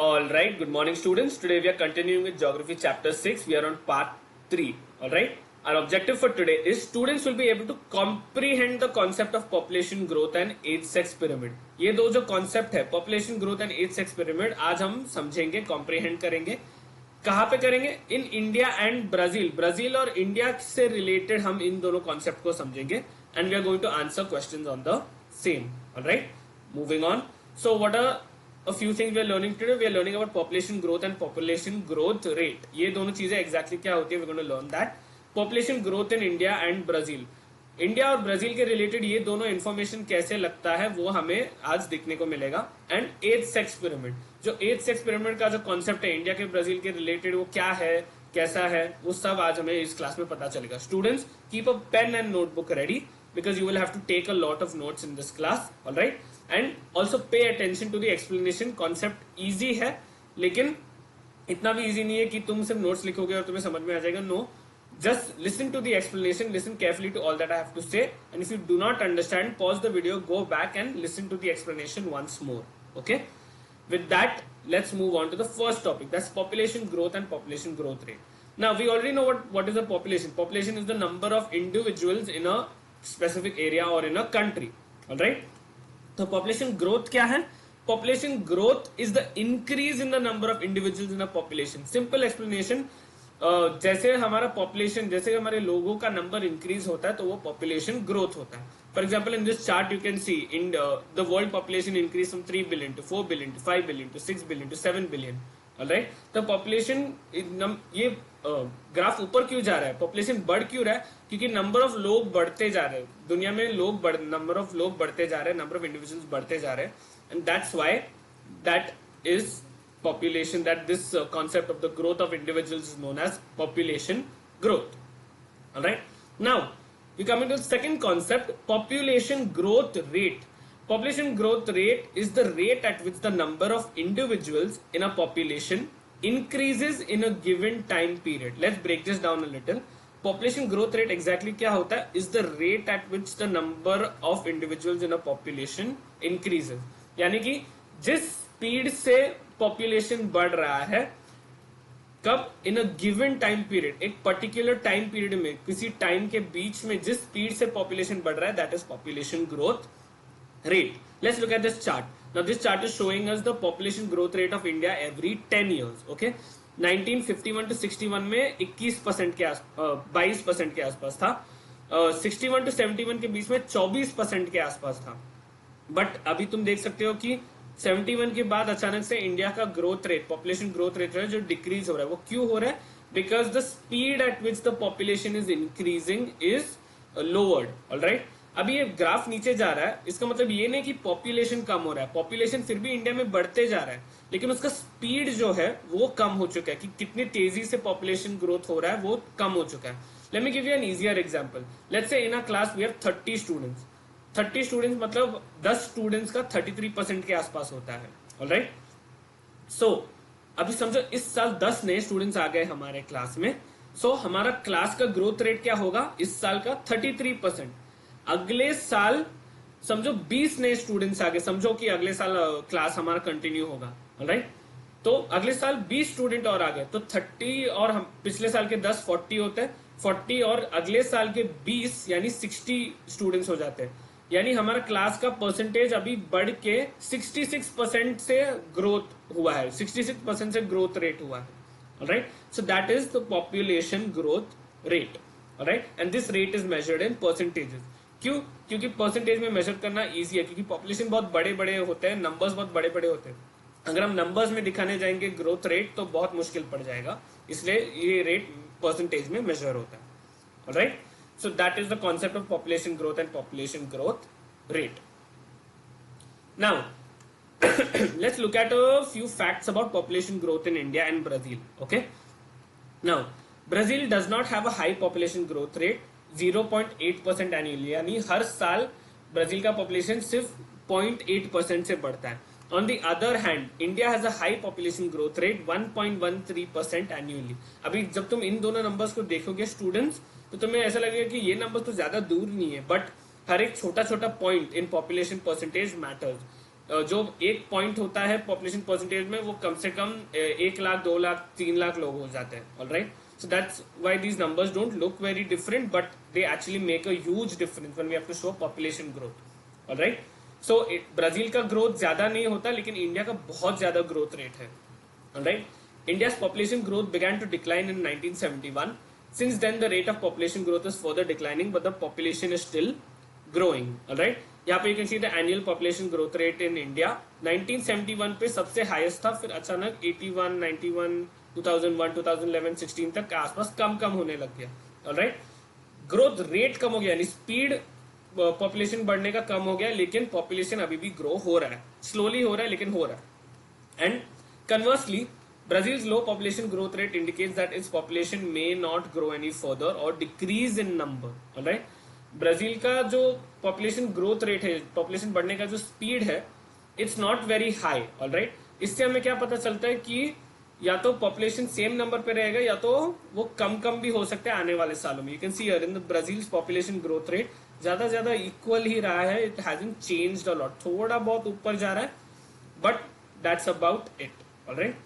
All right, good morning, students. Today we are continuing with Geography Chapter 6. We are on Part 3. All right. Our objective for today is students will be able to comprehend the concept of population growth and age sex pyramid. ये दो जो concept है population growth and age sex pyramid आज हम समझेंगे, comprehend करेंगे. कहाँ पे करेंगे? In India and Brazil. Brazil और इंडिया से रिलेटेड हम इन दोनों कॉन्सेप्ट को समझेंगे and we are going to answer questions on the same. Alright, moving on. So what are a few things we are learning today. We are learning about population growth and population growth rate. ये दोनों चीजें exactly क्या होती है? We're going to learn that. Population growth in India and Brazil. India और Brazil के related ये दोनों इन्फॉर्मेशन कैसे लगता है वो हमें आज देखने को मिलेगा. एंड एज सेक्स पिरामिड, जो एज सेक्स पिरामिड का जो कॉन्सेप्ट है इंडिया के ब्राजील के रिलेटेड वो क्या है, कैसा है, वो सब आज हमें इस क्लास में पता चलेगा. Students, keep a pen and notebook ready because you will have to take a lot of notes in this class. All right, and also pay attention to the explanation. Concept easy है लेकिन इतना भी easy नहीं है कि तुम सिर्फ notes लिखोगे और तुम्हें समझ में आ जाएगा. No, just listen to the explanation, listen carefully to all that I have to say, and if you do not understand, pause the video, go back and listen to the explanation once more. Okay, with that let's move on to the first topic, that's population growth and population growth rate. Now we already know what is a population. Population is the number of individuals in a specific area or in a country. All right, तो population growth क्या है? Population growth is the increase in the number of individuals in a population. Simple explanation, जैसे हमारा population, जैसे हमारे लोगों का number increase होता है तो वो पॉपुलेशन ग्रोथ होता है. For example in this chart you can see in the world population increase from 3 billion to 4 billion to 5 billion to 6 billion to 7 billion. Alright, तो पॉपुलेशन, ये ग्राफ ऊपर क्यों जा रहा है, पॉपुलेशन बढ़ क्यों रहा है? क्योंकि नंबर ऑफ लोग बढ़ते जा रहे हैं दुनिया में, नंबर ऑफ लोग बढ़ते जा रहे हैं, नंबर ऑफ इंडिविजुअल्स बढ़ते जा रहे हैं, and that's why that is population, that this concept of the growth of individuals is known as population growth. All right, now we come into the second concept, population growth rate. Population growth rate is the rate at which the number of individuals in a population increases in a given time period. Let's break this down a little. Population growth rate exactly क्या होता है? Is the rate at which the number of individuals in a population increases. यानी कि जिस speed से population बढ़ रहा है, कब? इन अ गिवन टाइम पीरियड, एक पर्टिकुलर टाइम पीरियड में, किसी टाइम के बीच में जिस स्पीड से पॉपुलेशन बढ़ रहा है, that is population growth rate. Let's look at this chart. Now this chart is showing us the population growth rate of India every 10 years. Okay, 1951 to 61 में 21% के 22% के आसपास था. 61 टू 71 के बीच में 24% के आसपास था. बट अभी तुम देख सकते हो कि 71 के बाद अचानक से इंडिया का growth rate, population growth rate है जो डिक्रीज हो रहा है. वो क्यों हो रहा है? Because the speed at which the population is increasing is lowered. Alright, अभी ये ग्राफ नीचे जा रहा है, इसका मतलब ये नहीं कि पॉपुलेशन कम हो रहा है. पॉपुलेशन फिर भी इंडिया में बढ़ते जा रहा है, लेकिन उसका स्पीड जो है वो कम हो चुका है, कि कितनी तेजी से पॉपुलेशन ग्रोथ हो रहा है वो कम हो चुका है. Let me give you an easier example. Let's say in a class we have 30 students. 30 students मतलब 10 स्टूडेंट्स का 33% के आसपास होता है. ऑलराइट, सो अभी समझो इस साल 10 नए स्टूडेंट्स आ गए हमारे क्लास में. सो हमारा क्लास का ग्रोथ रेट क्या होगा इस साल का? 33%. अगले साल समझो 20 नए स्टूडेंट्स आ गए, समझो कि अगले साल क्लास हमारा कंटिन्यू होगा. ऑलराइट, तो अगले साल 20 स्टूडेंट और आ गए, तो 30 और हम पिछले साल के 10 40 होते हैं, 40 और अगले साल के 20 यानी 60 स्टूडेंट्स हो जाते हैं. यानी हमारा क्लास का परसेंटेज अभी बढ़ के 66% से ग्रोथ हुआ है, 66% से ग्रोथ रेट हुआ है. Alright, so that is the population growth rate. Alright, and this rate is measured in percentages. क्यों? क्योंकि परसेंटेज में मेजर करना इजी है, क्योंकि पॉपुलेशन बहुत बड़े बड़े होते हैं, नंबर्स बहुत बड़े बड़े होते हैं. अगर हम नंबर्स में दिखाने जाएंगे ग्रोथ रेट तो बहुत मुश्किल पड़ जाएगा, इसलिए ये रेट परसेंटेज में मेजर होता है. Alright, so that is the concept of population growth and population growth rate. Now let's look at a few facts about population growth in India and Brazil. Okay, now Brazil does not have a high population growth rate, 0.8% annually. यानी हर साल Brazil का population सिर्फ 0.8% से बढ़ता है. On the other hand, India has a high population growth rate, 1.13% annually. अभी जब तुम इन दोनों नंबर्स को देखोगे स्टूडेंट्स, तो तुम्हें ऐसा लगेगा कि ये नंबर तो ज्यादा दूर नहीं है, बट हर एक छोटा छोटा point in population percentage matters. जो एक पॉइंट होता है पॉपुलेशन परसेंटेज में, वो कम से कम 1 लाख 2 लाख 3 लाख लोग हो जाते हैं. Alright, so that's why these numbers don't look very different, but they actually make a huge difference when we have to show population growth. All right, so Brazil का ग्रोथ ज्यादा नहीं होता, लेकिन इंडिया का बहुत ज्यादा ग्रोथ रेट है. All right, India's population growth began to decline in 1971. Since then the rate of population growth is further declining, but the population is still growing. All right, यहाँ पे you can see the annual population growth rate in India 1971 पे सबसे highest था, फिर अचानक 81, 91, 2001, 2011, 16 तक के आसपास कम होने लग गया. ऑलराइट, ग्रोथ रेट कम हो गया, यानी स्पीड पॉपुलेशन बढ़ने का कम हो गया, लेकिन पॉपुलेशन अभी भी ग्रो हो रहा है, स्लोली हो रहा है लेकिन हो रहा है. And conversely Brazil's low population growth rate indicates that its population may not grow any further or decrease in number. Alright, Brazil का जो पॉपुलेशन ग्रोथ रेट है, पॉपुलेशन बढ़ने का जो स्पीड है, it's not very high. Alright, इससे हमें क्या पता चलता है कि या तो पॉपुलेशन सेम नंबर पे रहेगा या तो वो कम भी हो सकता है आने वाले सालों में. You can see here in the Brazil population growth rate ज्यादा इक्वल ही रहा है. It hasn't changed a lot, थोड़ा बहुत ऊपर जा रहा है, but that's about it. Alright,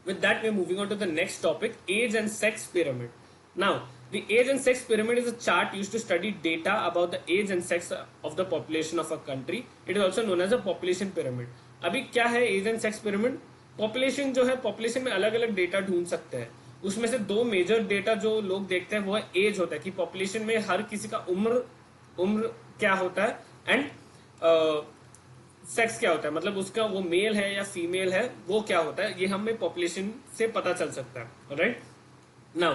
with that we're moving on to the next topic, age and sex pyramid. Now the age and sex pyramid is a chart used to study data about the age and sex of the population of a country. It is also known as a population pyramid. अभी क्या है age and sex pyramid? Population जो है, population में अलग अलग data ढूंढ सकते हैं. उसमें से दो मेजर डेटा जो लोग देखते हैं वो है एज होता है, कि पॉपुलेशन में हर किसी का उम्र क्या होता है, एंड सेक्स क्या होता है, मतलब उसका वो मेल है या फीमेल है, वो क्या होता है, ये हमें पॉपुलेशन से पता चल सकता है. Alright, now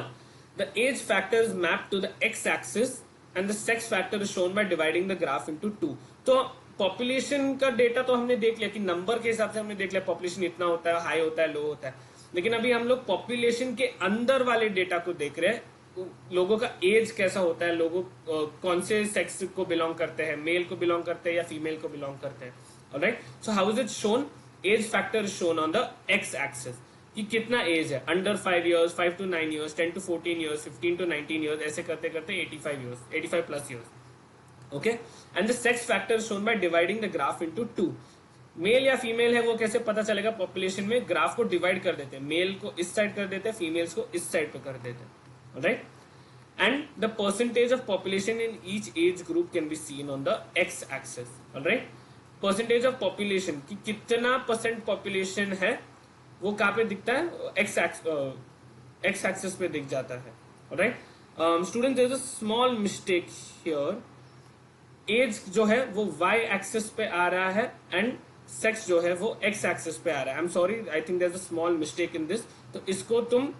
the age factor is mapped to the X axis and the sex factor is shown by dividing the graph into 2. तो पॉपुलेशन का डेटा तो हमने देख लिया कि नंबर के हिसाब से हमने देख लिया पॉपुलेशन इतना होता है, हाई होता है, लो होता है, लेकिन अभी हम लोग पॉपुलेशन के अंदर वाले डेटा को देख रहे हैं. लोगों का एज कैसा होता है, लोगों कौन से सेक्स को बिलोंग करते हैं, मेल को बिलोंग करते हैं या फीमेल को बिलोंग करते हैं. Alright, so how is it shown? Age factor is shown on the x-axis. कि कितना एज है, under 5 years, 5 to 9 years, 10 to 14 years, 15 to 19 years, ऐसे करते करते 85 years, 85 plus years. Okay, and the sex factor is shown by dividing the graph into 2. Mail या female है वो कैसे पता चलेगा? पॉपुलेशन में ग्राफ को डिवाइड कर देते हैं, मेल को इस साइड कर देते हैं, फीमेल्स को इस साइड पे कर देते हैं. Alright, and the percentage of population in each age group can be seen on the x-axis. Alright, percentage of population कि कितना परसेंट पॉपुलेशन है वो कहाँ पे दिखता है, एक्स एक्सिस पे दिख जाता है. Alright student, there is a small mistake here. Age जो है वो वाई एक्सिस पे आ रहा है एंड सेक्स जो है वो एक्स एक्सिस पे आ रहा है. I am sorry, I think there is a small mistake in this. तो इसको तुम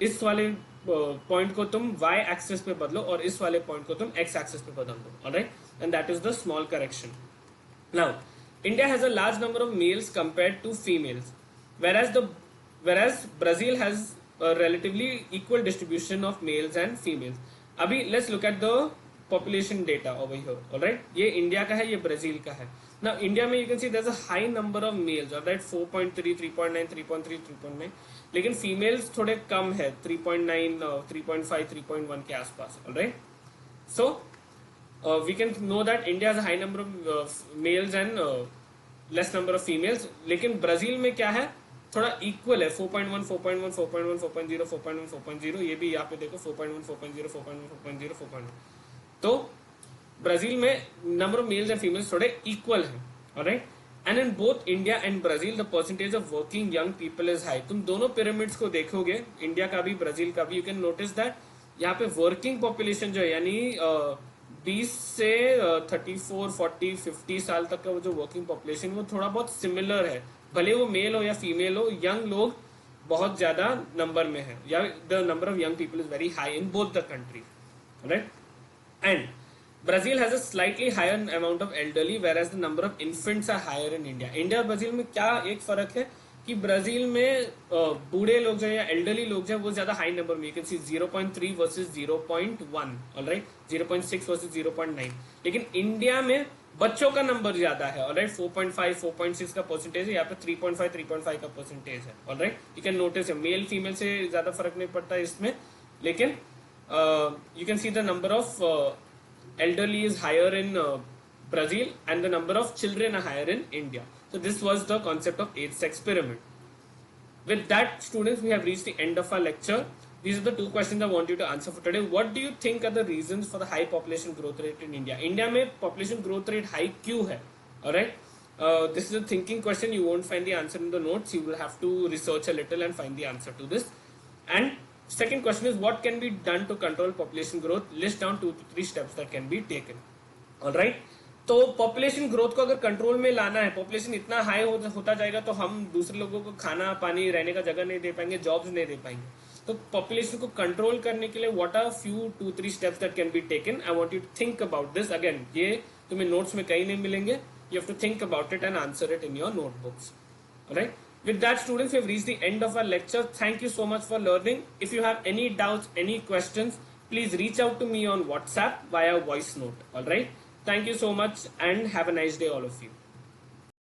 इस वाले पॉइंट को तुम वाई एक्सिस पे बदलो और इस वाले पॉइंट को तुम एक्स एक्सिस पे बदल दो. Alright, and that is the small correction. Now, India has a large number of males compared to females, whereas Brazil has a relatively equal distribution of males and females. अभी let's look at the population data over here. All right, ये India का है, ये Brazil का है. Now, India में you can see there's a high number of males. All right, 4.3, 3.9, 3.3, 3.9. लेकिन females थोड़े कम है, 3.9, 3.5, 3.1 के आसपास. All right, so we can know that India has a high number of males and less number of females. लेकिन Brazil में क्या है, थोड़ा इक्वल है, 4.1, 4.1, 4.1, 4.0, 4.1, 4.0. ये भी यहाँ पे देखो 4.1, 4.0, 4.1, 4.0, 4.1. तो ब्राजील में number of males and females थोड़े इक्वल है. Alright, and in both India and Brazil the percentage of working young people is high. तुम दोनों पिरामिड्स को देखोगे, इंडिया का भी ब्राजील का भी, यू कैन नोटिस दैट यहाँ पे वर्किंग पॉपुलेशन जो है, यानी 20 से 34, 40, 50 साल तक का वो जो वर्किंग पॉपुलेशन वो थोड़ा बहुत सिमिलर है, भले वो मेल हो या फीमेल हो. यंग लोग बहुत ज्यादा नंबर में है, या the number of young people is very high in both the country. Right, and Brazil has a slightly higher amount of elderly whereas the number of infants are higher in India. India और Brazil में क्या एक फर्क है कि Brazil में बूढ़े लोग जो है या एल्डरली लोग जो है वो ज्यादा हाई नंबर में, you can C 0.3 versus 0.1. Alright, 0.6 versus 0.9. लेकिन इंडिया में बच्चों का नंबर ज्यादा है. ऑलराइट, 4.5, 4.6 का परसेंटेज है, यहाँ पे 3.5, 3.5 का परसेंटेज है. Alright, you can notice male female से ज्यादा फर्क नहीं पड़ता इसमें, लेकिन you can see the number of elderly is higher in Brazil, and the number of children are higher in India. So this was the concept of 8-sex pyramid. With that, students, we have reached the end of our lecture. These are the two questions I want you to answer for today. What do you think are the reasons for the high population growth rate in India? India में population growth rate high क्यों है? Alright. This is a thinking question. You won't find the answer in the notes. You will have to research a little and find the answer to this. And second question is, what can be done to control population growth? List down 2 to 3 steps that can be taken. Alright. तो population growth को अगर control में लाना है, population इतना high होता जाएगा तो हम दूसरे लोगों को खाना पानी रहने का जगह नहीं दे पाएंगे, जॉब्स नहीं दे पाएंगे. तो पॉपुलेशन को कंट्रोल करने के लिए what are few 2-3 steps that can be taken. I want you to think about this. Again, ये तुम्हें नोट्स में कहीं नहीं मिलेंगे. You have to think about it and answer it in your notebooks. Alright. With that, students, we have reached the end of our lecture. Thank you so much for learning. If you have any doubts, any questions, please reach out to me on WhatsApp via voice note. Alright. Thank you so much and have a nice day, all of you.